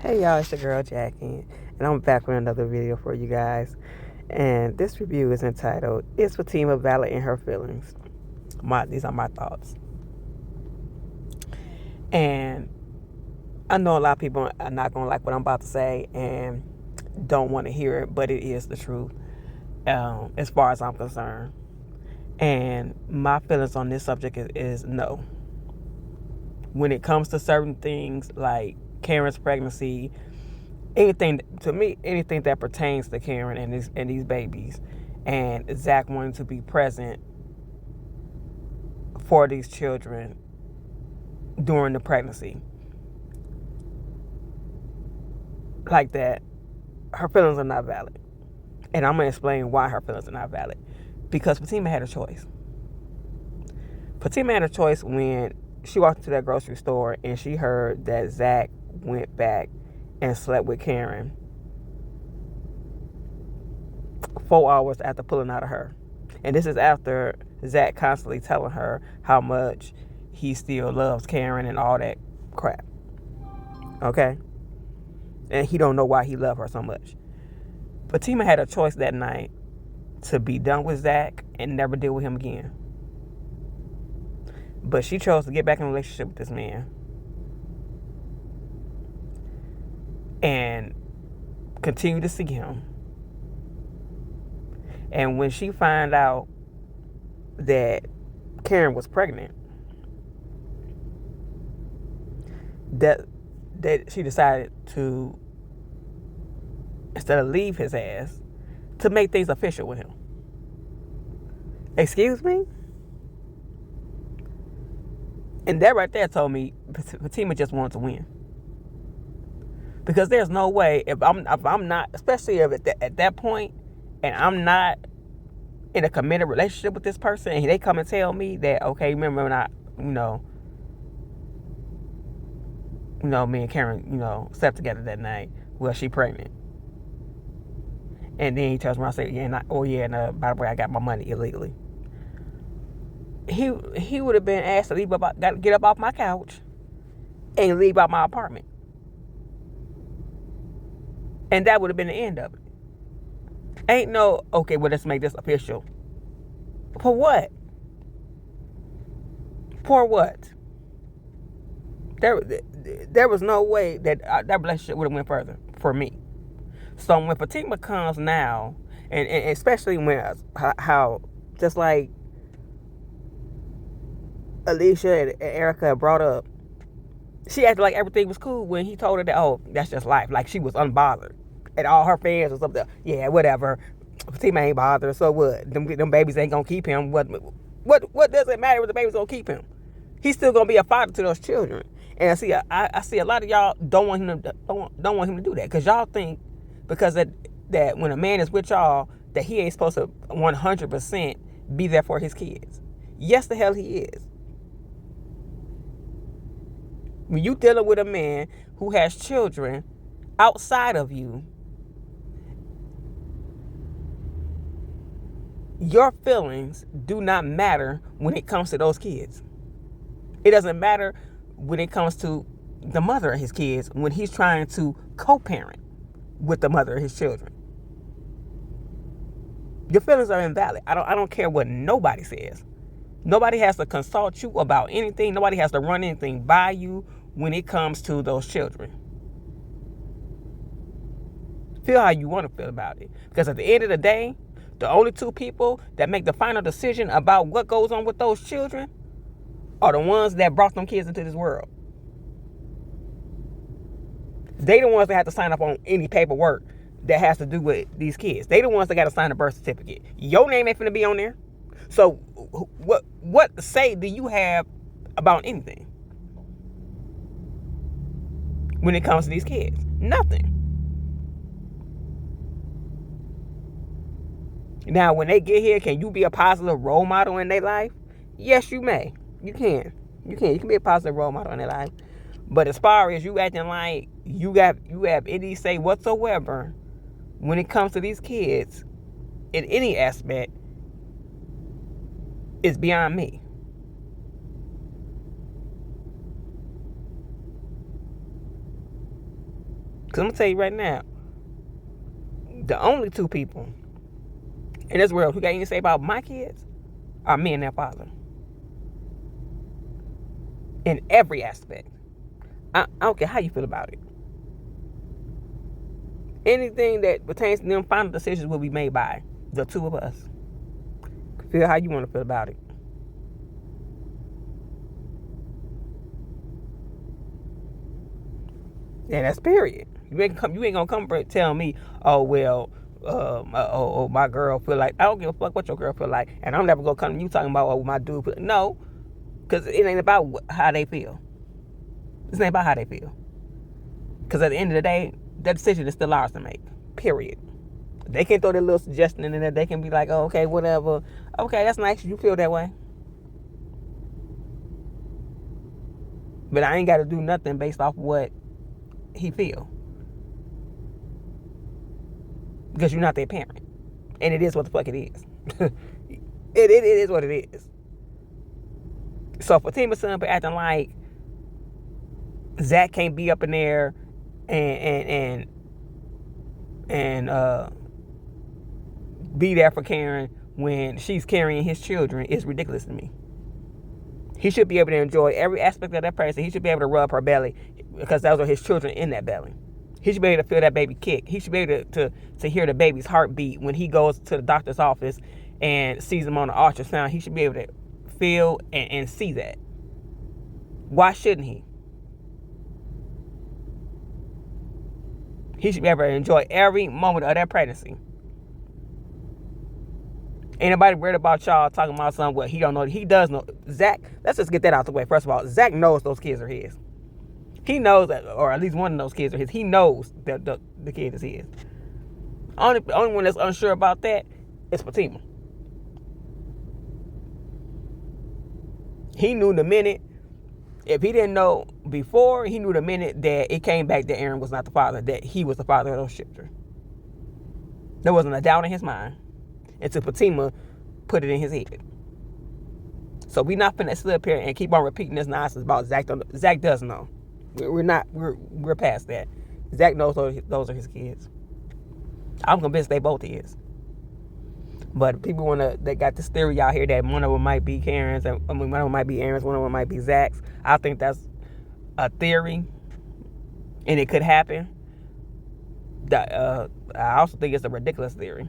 Hey y'all, it's your girl Jackie, and I'm back with another video for you guys. And this review is entitled, Is Fatima Valid in Her Feelings? These are my thoughts. And I know a lot of people are not going to like what I'm about to say and don't want to hear it, but it is the truth as far as I'm concerned. And my feelings on this subject is no. When it comes to certain things like Karen's pregnancy, anything to me, anything that pertains to Karen and these babies, and Zack wanting to be present for these children during the pregnancy, like that, her feelings are not valid. And I'm gonna explain why her feelings are not valid. Because Fatima had a choice. Fatima had a choice when she walked into that grocery store and she heard that Zack went back and slept with Karen 4 hours after pulling out of her. And this is after Zack constantly telling her how much he still loves Karen and all that crap. Okay? And he don't know why he loved her so much. Fatima had a choice that night to be done with Zack and never deal with him again. But she chose to get back in a relationship with this man. And continue to see him. And when she found out that Karen was pregnant, that she decided to, instead of leave his ass, to make things official with him. Excuse me? And that right there told me Fatima just wanted to win. Because there's no way, if I'm not, especially if at that point, and I'm not in a committed relationship with this person, and they come and tell me that, okay, remember when me and Karen, slept together that night. Well, she pregnant. And then he tells me, I say, and by the way, I got my money illegally. He would have been asked to get up off my couch and leave out my apartment. And that would have been the end of it. Ain't no, okay, well, let's make this official. For what? For what? There was no way that that relationship would have went further for me. So when Fatima comes now, and especially when how just like Alicia and Erica brought up, she acted like everything was cool when he told her that, oh, that's just life. Like she was unbothered. And all her fans or something, yeah, whatever. Fatima ain't bothered, so what? Them babies ain't gonna keep him. What does it matter if the baby's gonna keep him? He's still gonna be a father to those children. And I see a lot of y'all don't want him to do that, because y'all think because that when a man is with y'all that he ain't supposed to 100% be there for his kids. Yes, the hell he is. When you dealing with a man who has children outside of you, your feelings do not matter when it comes to those kids. It doesn't matter when it comes to the mother of his kids when he's trying to co-parent with the mother of his children. Your feelings are invalid. I don't care what nobody says. Nobody has to consult you about anything. Nobody has to run anything by you when it comes to those children. Feel how you want to feel about it. Because at the end of the day, the only two people that make the final decision about what goes on with those children are the ones that brought them kids into this world. They the ones that have to sign up on any paperwork that has to do with these kids. They the ones that got to sign a birth certificate. Your name ain't finna be on there. So what say do you have about anything when it comes to these kids? Nothing. Now, when they get here, can you be a positive role model in their life? Yes, you may. You can. You can be a positive role model in their life. But as far as you acting like you have any say whatsoever when it comes to these kids in any aspect, it's beyond me. Because I'm going to tell you right now, the only two people in this world who got anything to say about my kids are me and their father. In every aspect. I don't care how you feel about it. Anything that pertains to them, final decisions will be made by the two of us. Feel how you want to feel about it. And that's period. You ain't gonna come and tell me, oh well, my girl feel like, I don't give a fuck what your girl feel like, and I'm never gonna come to you talking about, oh, my dude feel. No, because it ain't about how they feel. It's not about how they feel. Because at the end of the day, that decision is still ours to make. Period. They can throw their little suggestion in there. They can be like, oh, okay, whatever. Okay, that's nice. You feel that way. But I ain't got to do nothing based off what he feel. Because you're not their parent. And it is what the fuck it is. It is what it is. So Fatima's son be acting like Zack can't be up in there and be there for Karen when she's carrying his children is ridiculous to me. He should be able to enjoy every aspect of that person. He should be able to rub her belly because those are his children in that belly. He should be able to feel that baby kick. He should be able to hear the baby's heartbeat when he goes to the doctor's office and sees him on the ultrasound. He should be able to feel and see that. Why shouldn't he? He should be able to enjoy every moment of that pregnancy. Ain't nobody worried about y'all talking about something what he don't know. He does know. Zack, let's just get that out the way. First of all, Zack knows those kids are his. He knows that, or at least one of those kids are his. He knows that the kid is his. Only one that's unsure about that is Fatima. He knew the minute, if he didn't know before, he knew the minute that it came back that Aaron was not the father, that he was the father of those children. There wasn't a doubt in his mind until Fatima put it in his head. So we not finna sit up here and keep on repeating this nonsense about Zack. Zack does know. We're past that. Zack knows those are his kids. I'm convinced they both is. But people they got this theory out here that one of them might be Karen's, one of them might be Aaron's, one of them might be Zack's. I think that's a theory, and it could happen. I also think it's a ridiculous theory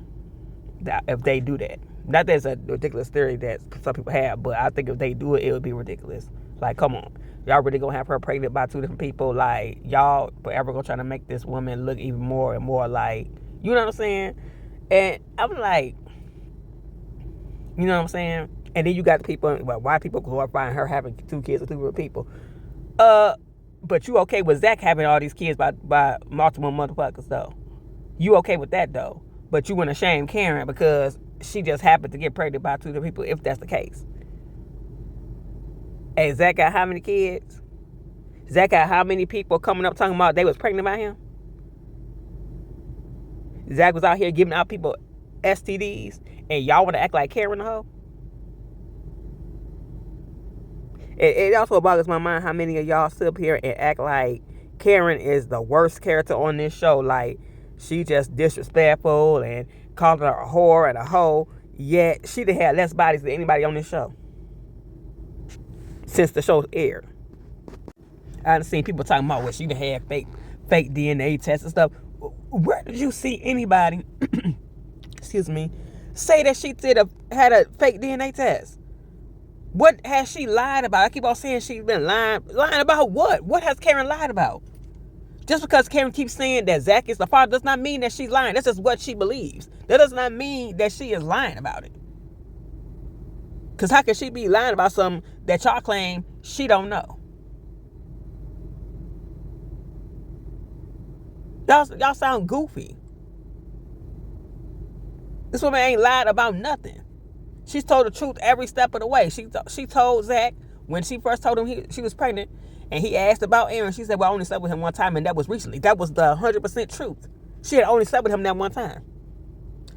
that if they do that. Not that it's a ridiculous theory that some people have, but I think if they do it, it would be ridiculous. Like, come on. Y'all really gonna have her pregnant by two different people? Like, y'all forever gonna try to make this woman look even more and more like, you know what I'm saying? And I'm like, you know what I'm saying? And then you got the people, well, why people glorifying her having two kids with two different people? But you okay with Zack having all these kids by multiple motherfuckers, though? You okay with that, though? But you want to shame Karen because she just happened to get pregnant by two different people, if that's the case. Hey, Zack got how many kids? Zack got how many people coming up talking about they was pregnant by him? Zack was out here giving out people STDs, and y'all want to act like Karen the hoe? It also boggles my mind how many of y'all sit up here and act like Karen is the worst character on this show. Like, she just disrespectful and calling her a whore and a hoe. Yet, she done had less bodies than anybody on this show since the show aired. I done seen people talking about what she done had fake DNA tests and stuff. Where did you see anybody, excuse me, say that she had a fake DNA test? What has she lied about? I keep on saying she's been lying. Lying about what? What has Karen lied about? Just because Karen keeps saying that Zack is the father does not mean that she's lying. That's just what she believes. That does not mean that she is lying about it. Because how can she be lying about something that y'all claim she don't know? Y'all sound goofy. This woman ain't lied about nothing. She's told the truth every step of the way. She told Zack when she first told him she was pregnant, and he asked about Aaron. She said, well, I only slept with him one time, and that was recently. That was the 100% truth. She had only slept with him that one time.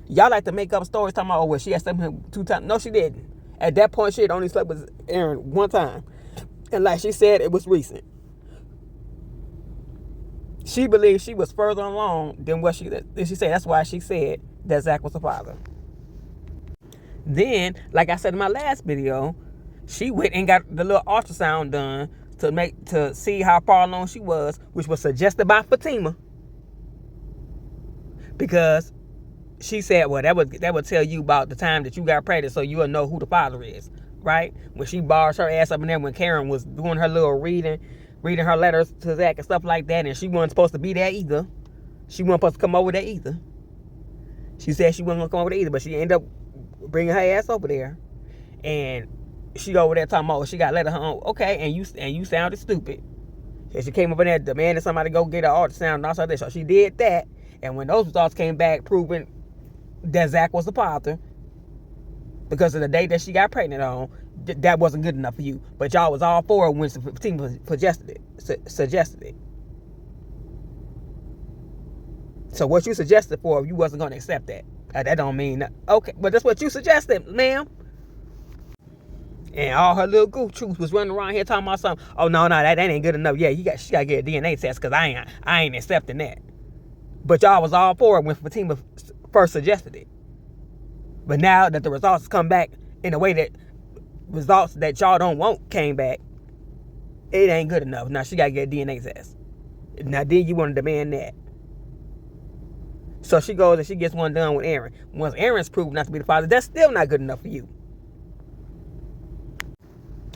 Y'all like to make up stories talking about, oh, well, she had slept with him 2 times. No, she didn't. At that point, she had only slept with Aaron 1 time. And like she said, it was recent. She believed she was further along than what she said. That's why she said that Zack was the father. Then, like I said in my last video, she went and got the little ultrasound done to see how far along she was, which was suggested by Fatima. Because she said, well, that would tell you about the time that you got pregnant, so you'll know who the father is, right? When she bars her ass up in there, when Karen was doing her little reading her letters to Zack and stuff like that, and she wasn't supposed to be there either. She wasn't supposed to come over there either. She said she wasn't gonna come over there either, but she ended up bringing her ass over there, and she over there talking about she got letter her own. Okay, and you sounded stupid. So she came over there demanding somebody go get her ultrasound and all that. So she did that, and when those results came back proving that Zack was the father, because of the day that she got pregnant on, that wasn't good enough for you. But y'all was all for it when Fatima suggested it. So what you suggested for, you wasn't going to accept that. That don't mean, okay, but that's what you suggested, ma'am. And all her little goof troops was running around here talking about something. Oh, no, that ain't good enough. Yeah, she got to get a DNA test because I ain't accepting that. But y'all was all for it when Fatima first suggested it. But now that the results come back in a way that results that y'all don't want came back, it ain't good enough. Now she got to get a DNA test. Now then you want to demand that. So she goes and she gets one done with Aaron. Once Aaron's proved not to be the father, that's still not good enough for you.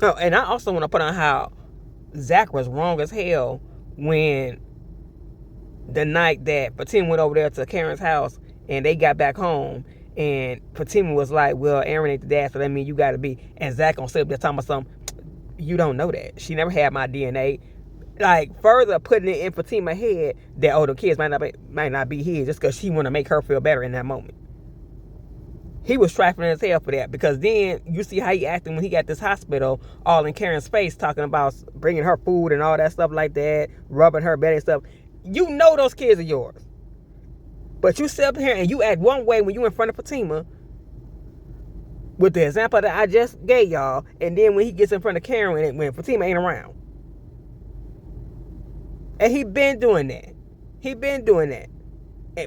Oh, and I also want to put on how Zack was wrong as hell when the night that Fatima went over there to Karen's house and they got back home, and Fatima was like, well, Aaron ain't the dad, so that means you got to be. And Zack gonna sit up there talking about something. You don't know that. She never had my DNA. Like, further putting it in Fatima's head that, oh, the kids might not be his just because she want to make her feel better in that moment. He was trifling as hell for that, because then you see how he acted when he got this hospital all in Karen's face, talking about bringing her food and all that stuff like that, rubbing her belly and stuff. You know those kids are yours. But you sit up here and you act one way when you in front of Fatima with the example that I just gave y'all, and then when he gets in front of Karen when Fatima ain't around. And he been doing that.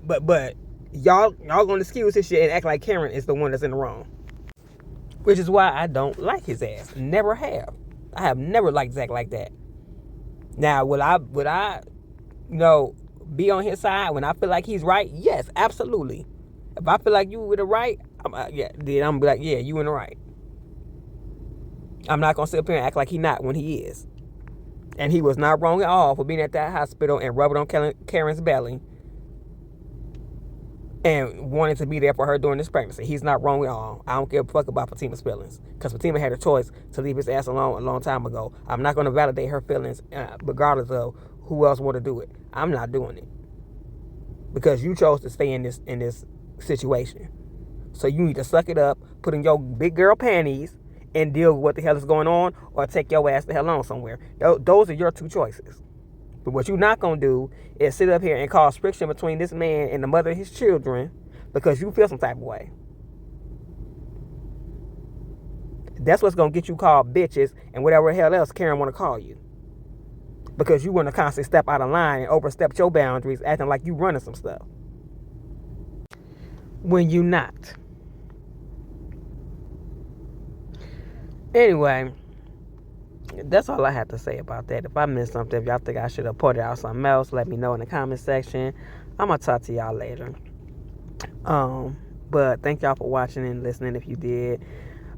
But y'all gonna excuse his shit and act like Karen is the one that's in the wrong. Which is why I don't like his ass. Never have. I have never liked Zack like that. Now, would I be on his side when I feel like he's right? Yes, absolutely. If I feel like you were the right, then I'm gonna be like, yeah, you in the right. I'm not gonna sit up here and act like he not when he is. And he was not wrong at all for being at that hospital and rubbing on Karen's belly and wanting to be there for her during this pregnancy. He's not wrong at all. I don't give a fuck about Fatima's feelings, because Fatima had a choice to leave his ass alone a long time ago. I'm not going to validate her feelings regardless of who else want to do it. I'm not doing it because you chose to stay in this situation. So you need to suck it up, put in your big girl panties, and deal with what the hell is going on, or take your ass the hell on somewhere. Those are your two choices. But what you're not going to do is sit up here and cause friction between this man and the mother of his children because you feel some type of way. That's what's going to get you called bitches and whatever the hell else Karen want to call you. Because you want to constantly step out of line and overstep your boundaries, acting like you running some stuff when you not. Anyway, that's all I have to say about that. If I missed something, if y'all think I should have pointed out something else, let me know in the comment section. I'm going to talk to y'all later. But thank y'all for watching and listening if you did.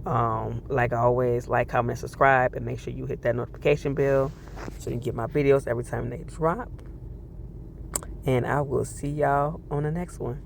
Like always, like, comment, subscribe, and make sure you hit that notification bell so you can get my videos every time they drop. And I will see y'all on the next one.